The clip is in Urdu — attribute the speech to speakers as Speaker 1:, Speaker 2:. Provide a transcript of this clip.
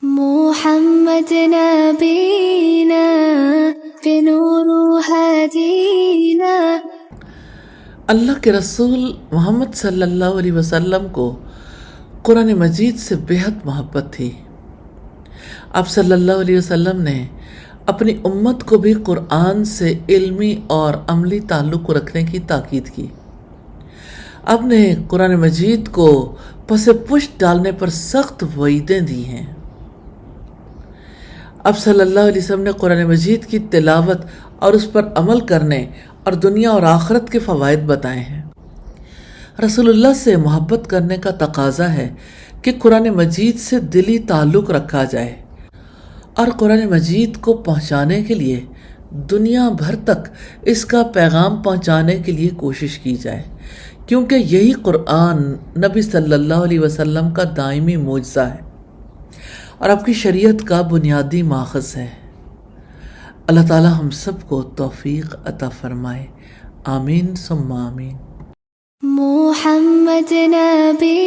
Speaker 1: محمد نبینا بنور ہدینا۔
Speaker 2: اللہ کے رسول محمد صلی اللہ علیہ وسلم کو قرآن مجید سے بہت محبت تھی۔ آپ صلی اللہ علیہ وسلم نے اپنی امت کو بھی قرآن سے علمی اور عملی تعلق رکھنے کی تاکید کی۔ آپ نے قرآن مجید کو پس پشت ڈالنے پر سخت وعیدیں دی ہیں۔ آپ صلی اللہ علیہ وسلم نے قرآن مجید کی تلاوت اور اس پر عمل کرنے اور دنیا اور آخرت کے فوائد بتائے ہیں۔ رسول اللہ سے محبت کرنے کا تقاضا ہے کہ قرآن مجید سے دلی تعلق رکھا جائے اور قرآن مجید کو پہنچانے کے لیے دنیا بھر تک اس کا پیغام پہنچانے کے لیے کوشش کی جائے، کیونکہ یہی قرآن نبی صلی اللہ علیہ وسلم کا دائمی معجزہ ہے اور آپ کی شریعت کا بنیادی ماخذ ہے۔ اللہ تعالی ہم سب کو توفیق عطا فرمائے، آمین ثم آمین۔
Speaker 1: محمد نبی